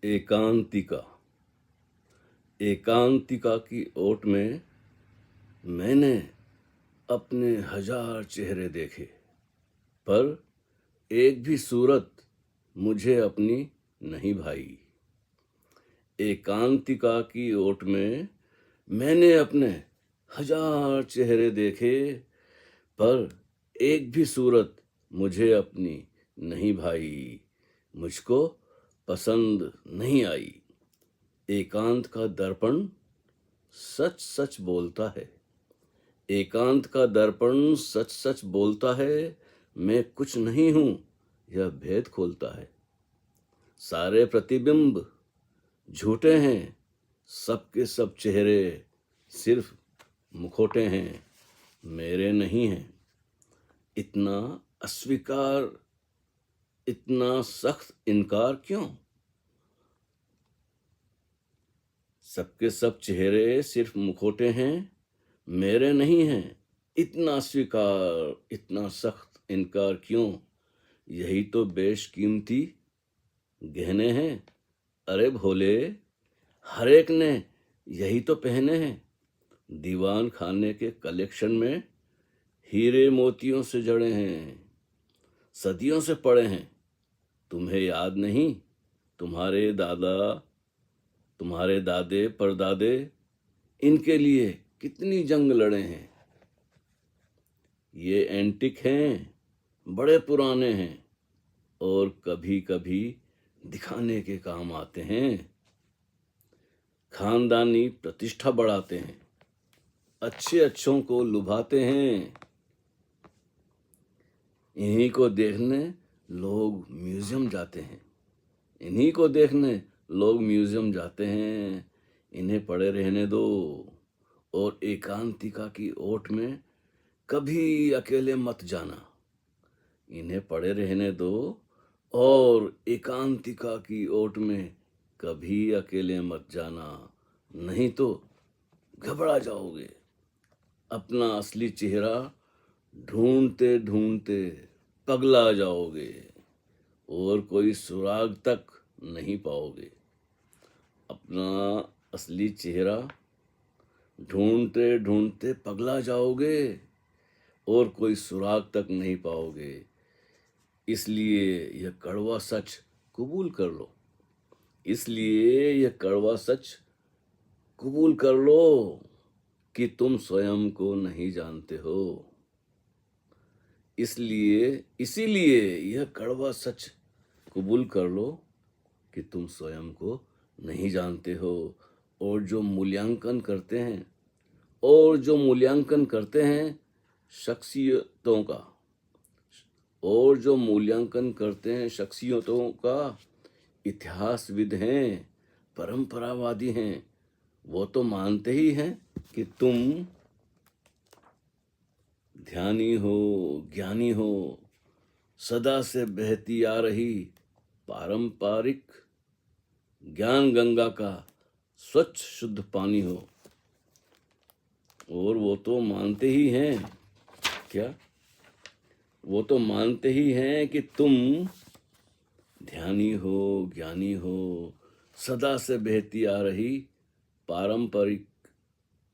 एकांतिका। एकांतिका की ओट में मैंने अपने 1000 चेहरे देखे, पर एक भी सूरत मुझे अपनी नहीं भाई। एकांतिका की ओट में मैंने अपने 1000 चेहरे देखे, पर एक भी सूरत मुझे अपनी नहीं भाई, मुझको पसंद नहीं आई। एकांत का दर्पण सच सच बोलता है। एकांत का दर्पण सच सच बोलता है, मैं कुछ नहीं हूं यह भेद खोलता है। सारे प्रतिबिंब झूठे हैं, सबके सब चेहरे सिर्फ मुखौटे हैं, मेरे नहीं हैं। इतना अस्वीकार, इतना सख्त इनकार क्यों? सबके सब चेहरे सिर्फ मुखौटे हैं, मेरे नहीं हैं। इतना अस्वीकार, इतना सख्त इनकार क्यों? यही तो बेशकीमती गहने हैं। अरे भोले, हर एक ने यही तो पहने हैं। दीवान खाने के कलेक्शन में हीरे मोतियों से जड़े हैं, सदियों से पड़े हैं। तुम्हें याद नहीं? तुम्हारे दादा, तुम्हारे दादे परदादे इनके लिए कितनी जंग लड़े हैं। ये एंटिक हैं, बड़े पुराने हैं, और कभी कभी दिखाने के काम आते हैं। खानदानी प्रतिष्ठा बढ़ाते हैं, अच्छे अच्छों को लुभाते हैं। इन्हीं को देखने लोग म्यूजियम जाते हैं। इन्हीं को देखने लोग म्यूजियम जाते हैं। इन्हें पड़े रहने दो, और एकांतिका की ओट में कभी अकेले मत जाना। इन्हें पड़े रहने दो, और एकांतिका की ओट में कभी अकेले मत जाना, नहीं तो घबरा जाओगे। अपना असली चेहरा ढूंढते ढूंढते पगला जाओगे, और कोई सुराग तक नहीं पाओगे। अपना असली चेहरा ढूंढते ढूंढते पगला जाओगे, और कोई सुराग तक नहीं पाओगे। इसलिए यह कड़वा सच कबूल कर लो। इसलिए यह कड़वा सच कबूल कर लो कि तुम स्वयं को नहीं जानते हो। इसीलिए यह कड़वा सच कबूल कर लो कि तुम स्वयं को नहीं जानते हो। और जो मूल्यांकन करते हैं शख्सियतों का, इतिहासविद हैं, परंपरावादी हैं, वो तो मानते ही हैं कि तुम ध्यानी हो, ज्ञानी हो, सदा से बहती आ रही पारंपरिक ज्ञान गंगा का स्वच्छ शुद्ध पानी हो। और वो तो मानते ही हैं कि तुम ध्यानी हो, ज्ञानी हो, सदा से बहती आ रही पारंपरिक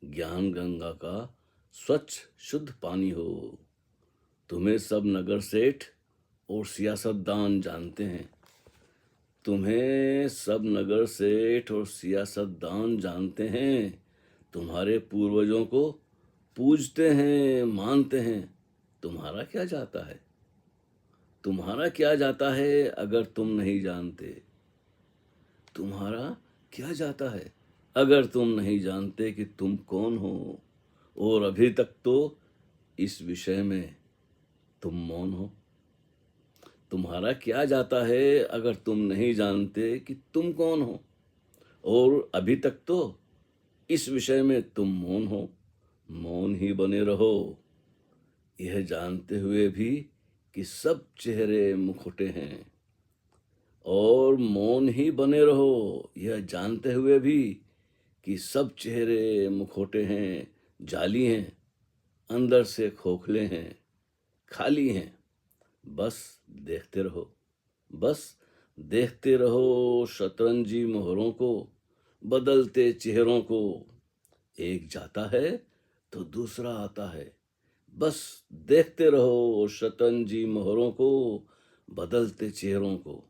ज्ञान गंगा का स्वच्छ शुद्ध पानी हो। तुम्हें सब नगर सेठ और सियासतदान जानते हैं। तुम्हारे पूर्वजों को पूजते हैं, मानते हैं। तुम्हारा क्या जाता है अगर तुम नहीं जानते? तुम्हारा क्या जाता है अगर तुम नहीं जानते कि तुम कौन हो? और अभी तक तो इस विषय में तुम मौन हो। तुम्हारा क्या जाता है अगर तुम नहीं जानते कि तुम कौन हो? और अभी तक तो इस विषय में तुम मौन हो। मौन ही बने रहो, यह जानते हुए भी कि सब चेहरे मुखौटे हैं। और मौन ही बने रहो, यह जानते हुए भी कि सब चेहरे मुखौटे हैं, जाली हैं, अंदर से खोखले हैं, खाली हैं। बस देखते रहो, बस देखते रहो शतरंजी मोहरों को, बदलते चेहरों को। एक जाता है तो दूसरा आता है। बस देखते रहो शतरंजी मोहरों को, बदलते चेहरों को।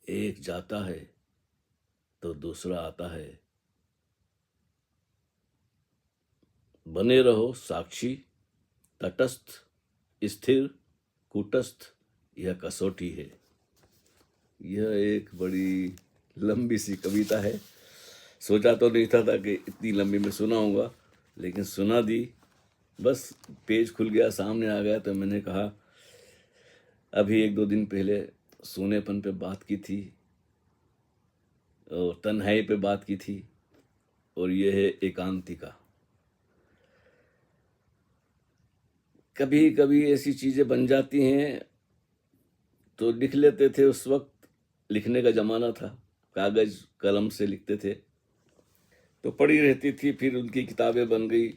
एक जाता है तो दूसरा आता है। बने रहो साक्षी, तटस्थ, स्थिर, कूटस्थ। यह कसौटी है। यह एक बड़ी लंबी सी कविता है। सोचा तो नहीं था कि इतनी लंबी मैं सुनाऊंगा, लेकिन सुना दी। बस पेज खुल गया, सामने आ गया, तो मैंने कहा अभी 1-2 दिन पहले सोनेपन पे बात की थी और तन्हाई पे बात की थी, और ये है एकांतिका। कभी कभी ऐसी चीजें बन जाती हैं तो लिख लेते थे। उस वक्त लिखने का जमाना था, कागज कलम से लिखते थे, तो पड़ी रहती थी। फिर उनकी किताबें बन गई।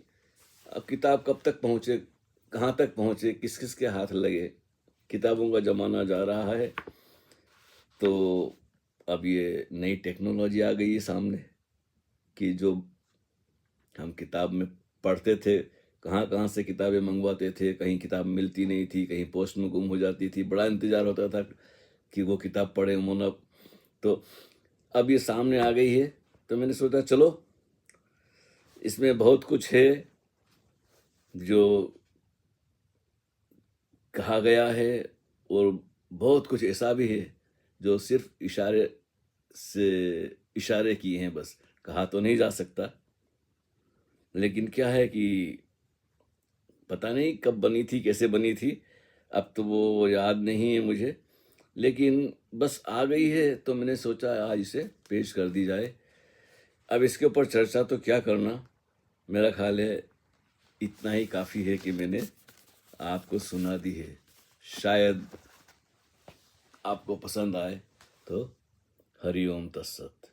अब किताब कब तक पहुंचे, कहाँ तक पहुंचे, किस किस के हाथ लगे। किताबों का जमाना जा रहा है, तो अब ये नई टेक्नोलॉजी आ गई है सामने कि जो हम किताब में पढ़ते थे, कहाँ कहाँ से किताबें मंगवाते थे, कहीं किताब मिलती नहीं थी, कहीं पोस्ट में गुम हो जाती थी, बड़ा इंतजार होता था कि वो किताब पढ़े मोना। तो अब ये सामने आ गई है, तो मैंने सोचा चलो इसमें बहुत कुछ है जो कहा गया है, और बहुत कुछ ऐसा भी है जो सिर्फ इशारे किए हैं, बस कहा तो नहीं जा सकता। लेकिन क्या है कि पता नहीं कब बनी थी, कैसे बनी थी, अब तो वो याद नहीं है मुझे। लेकिन बस आ गई है, तो मैंने सोचा आज इसे पेश कर दी जाए। अब इसके ऊपर चर्चा तो क्या करना, मेरा ख्याल है इतना ही काफ़ी है कि मैंने आपको सुना दी है। शायद आपको पसंद आए तो हरि ओम तत्सत।